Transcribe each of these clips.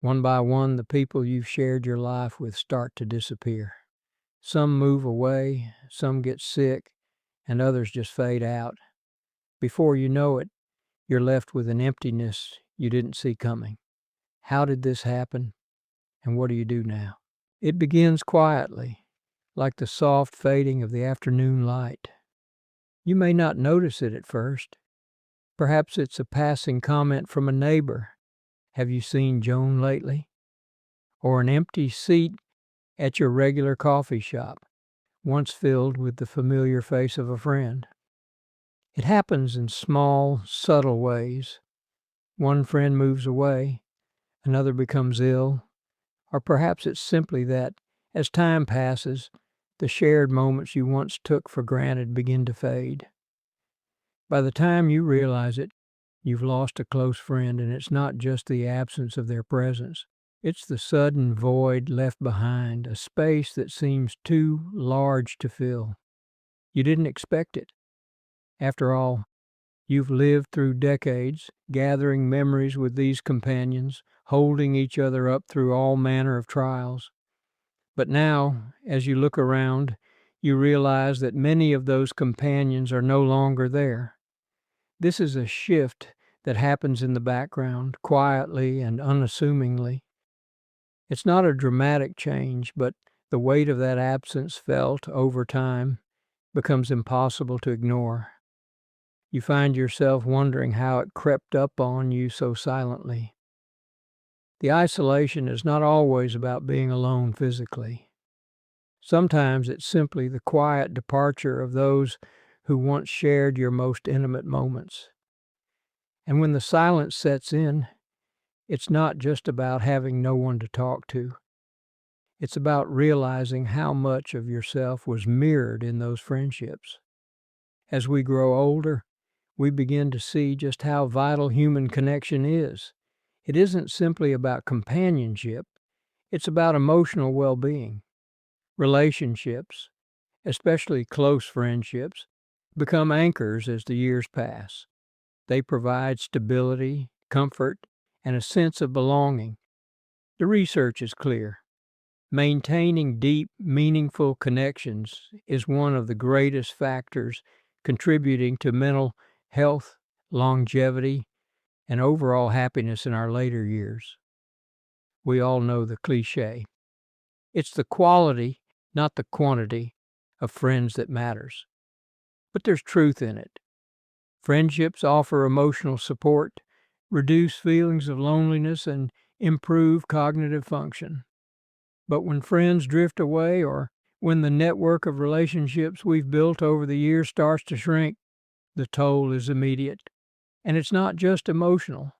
One by one, the people you've shared your life with start to disappear. Some move away, some get sick, and others just fade out. Before you know it, you're left with an emptiness you didn't see coming. How did this happen, and what do you do now? It begins quietly, like the soft fading of the afternoon light. You may not notice it at first. Perhaps it's a passing comment from a neighbor. Have you seen Joan lately? Or an empty seat at your regular coffee shop, once filled with the familiar face of a friend. It happens in small, subtle ways. One friend moves away, another becomes ill, or perhaps it's simply that, as time passes, the shared moments you once took for granted begin to fade. By the time you realize it, you've lost a close friend, and it's not just the absence of their presence. It's the sudden void left behind, a space that seems too large to fill. You didn't expect it. After all, you've lived through decades, gathering memories with these companions, holding each other up through all manner of trials. But now, as you look around, you realize that many of those companions are no longer there. This is a shift that happens in the background, quietly and unassumingly. It's not a dramatic change, but the weight of that absence felt over time becomes impossible to ignore. You find yourself wondering how it crept up on you so silently. The isolation is not always about being alone physically. Sometimes it's simply the quiet departure of those who once shared your most intimate moments. And when the silence sets in, it's not just about having no one to talk to. It's about realizing how much of yourself was mirrored in those friendships. As we grow older, we begin to see just how vital human connection is. It isn't simply about companionship, it's about emotional well-being. Relationships, especially close friendships, become anchors as the years pass. They provide stability, comfort, and a sense of belonging. The research is clear. Maintaining deep, meaningful connections is one of the greatest factors contributing to mental health, longevity, and overall happiness in our later years. We all know the cliche. It's the quality, not the quantity, of friends that matters. But there's truth in it. Friendships offer emotional support, reduce feelings of loneliness, and improve cognitive function. But when friends drift away, or when the network of relationships we've built over the years starts to shrink, the toll is immediate. And it's not just emotional.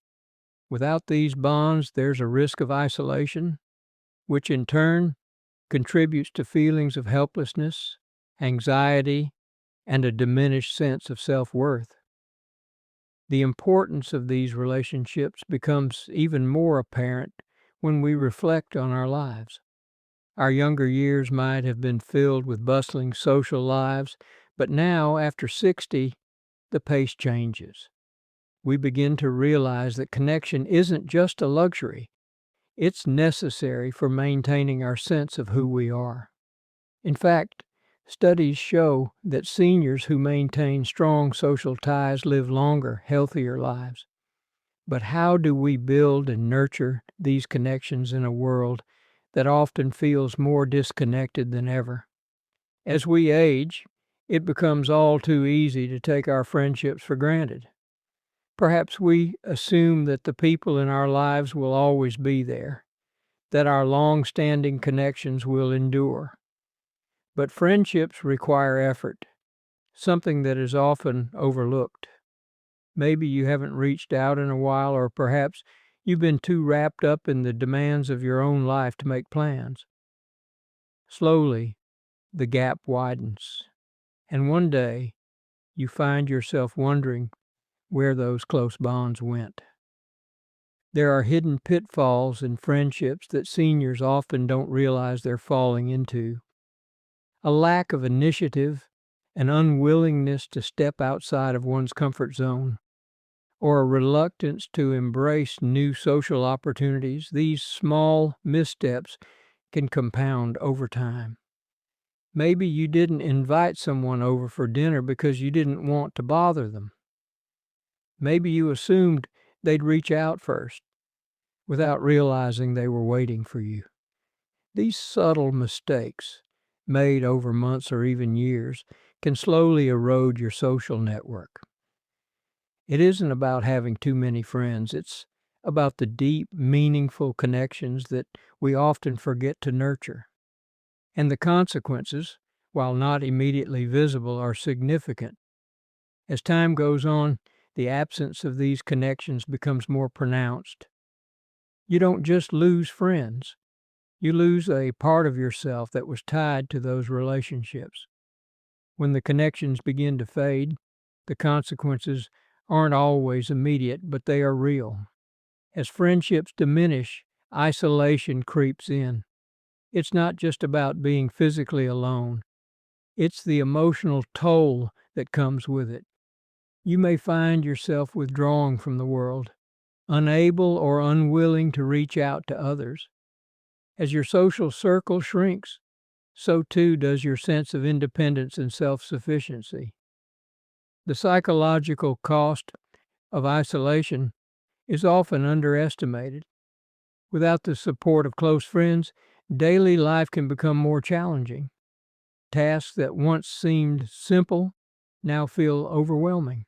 Without these bonds, there's a risk of isolation, which in turn contributes to feelings of helplessness, anxiety, and a diminished sense of self-worth. The importance of these relationships becomes even more apparent when we reflect on our lives. Our younger years might have been filled with bustling social lives, but now, after 60, the pace changes. We begin to realize that connection isn't just a luxury, it's necessary for maintaining our sense of who we are. In fact, studies show that seniors who maintain strong social ties live longer, healthier lives. But how do we build and nurture these connections in a world that often feels more disconnected than ever? As we age, it becomes all too easy to take our friendships for granted. Perhaps we assume that the people in our lives will always be there, that our long-standing connections will endure. But friendships require effort, something that is often overlooked. Maybe you haven't reached out in a while, or perhaps you've been too wrapped up in the demands of your own life to make plans. Slowly, the gap widens, and one day you find yourself wondering where those close bonds went. There are hidden pitfalls in friendships that seniors often don't realize they're falling into. A lack of initiative, an unwillingness to step outside of one's comfort zone, or a reluctance to embrace new social opportunities, these small missteps can compound over time. Maybe you didn't invite someone over for dinner because you didn't want to bother them. Maybe you assumed they'd reach out first without realizing they were waiting for you. These subtle mistakes, made over months or even years, can slowly erode your social network. It isn't about having too many friends. It's about the deep, meaningful connections that we often forget to nurture. And the consequences, while not immediately visible, are significant. As time goes on, the absence of these connections becomes more pronounced. You don't just lose friends, you lose a part of yourself that was tied to those relationships. When the connections begin to fade, the consequences aren't always immediate, but they are real. As friendships diminish, isolation creeps in. It's not just about being physically alone, it's the emotional toll that comes with it. You may find yourself withdrawing from the world, unable or unwilling to reach out to others. As your social circle shrinks, so too does your sense of independence and self-sufficiency. The psychological cost of isolation is often underestimated. Without the support of close friends, daily life can become more challenging. Tasks that once seemed simple now feel overwhelming.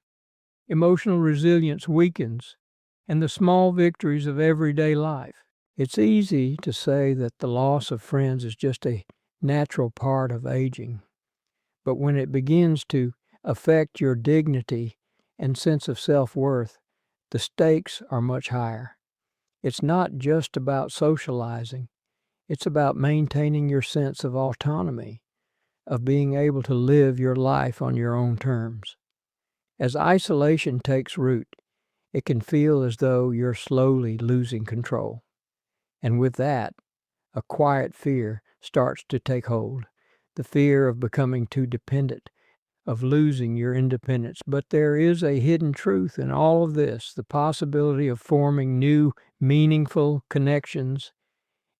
Emotional resilience weakens, and the small victories of everyday life. It's easy to say that the loss of friends is just a natural part of aging, but when it begins to affect your dignity and sense of self-worth, the stakes are much higher. It's not just about socializing, it's about maintaining your sense of autonomy, of being able to live your life on your own terms. As isolation takes root, it can feel as though you're slowly losing control. And with that, a quiet fear starts to take hold, the fear of becoming too dependent, of losing your independence. But there is a hidden truth in all of this, the possibility of forming new, meaningful connections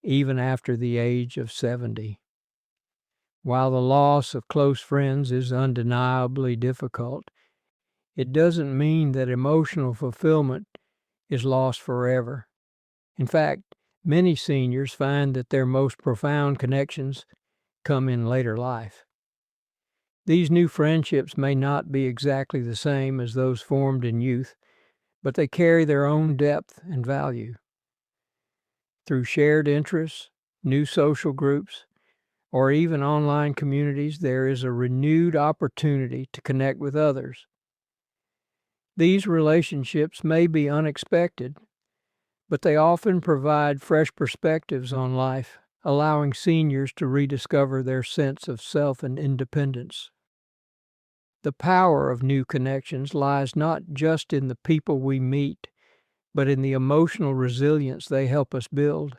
even after the age of 70. While the loss of close friends is undeniably difficult, it doesn't mean that emotional fulfillment is lost forever. In fact, many seniors find that their most profound connections come in later life. These new friendships may not be exactly the same as those formed in youth, but they carry their own depth and value. Through shared interests, new social groups, or even online communities, there is a renewed opportunity to connect with others. These relationships may be unexpected, but they often provide fresh perspectives on life, allowing seniors to rediscover their sense of self and independence. The power of new connections lies not just in the people we meet, but in the emotional resilience they help us build.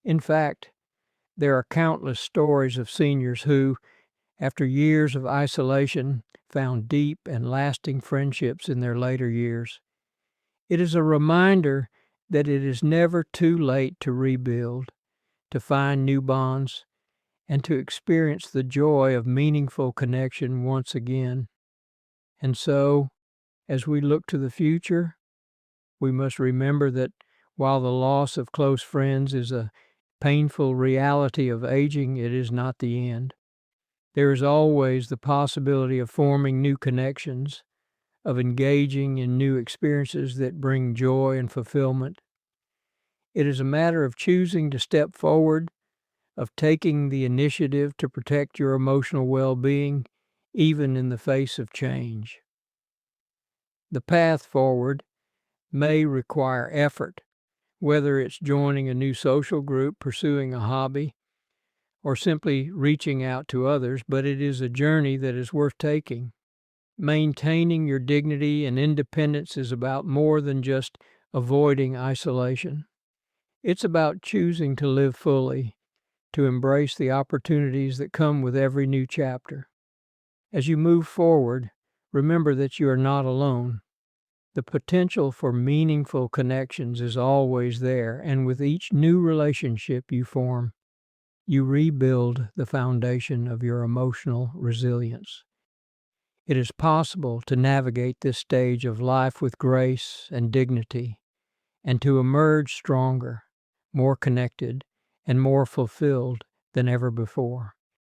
In fact, there are countless stories of seniors who, after years of isolation, found deep and lasting friendships in their later years. It is a reminder that it is never too late to rebuild, to find new bonds, and to experience the joy of meaningful connection once again. And so, as we look to the future, we must remember that while the loss of close friends is a painful reality of aging, it is not the end. There is always the possibility of forming new connections, of engaging in new experiences that bring joy and fulfillment. It is a matter of choosing to step forward, of taking the initiative to protect your emotional well-being, even in the face of change. The path forward may require effort, whether it's joining a new social group, pursuing a hobby, or simply reaching out to others, but it is a journey that is worth taking. Maintaining your dignity and independence is about more than just avoiding isolation. It's about choosing to live fully, to embrace the opportunities that come with every new chapter. As you move forward, remember that you are not alone. The potential for meaningful connections is always there, and with each new relationship you form, you rebuild the foundation of your emotional resilience. It is possible to navigate this stage of life with grace and dignity, and to emerge stronger, more connected, and more fulfilled than ever before.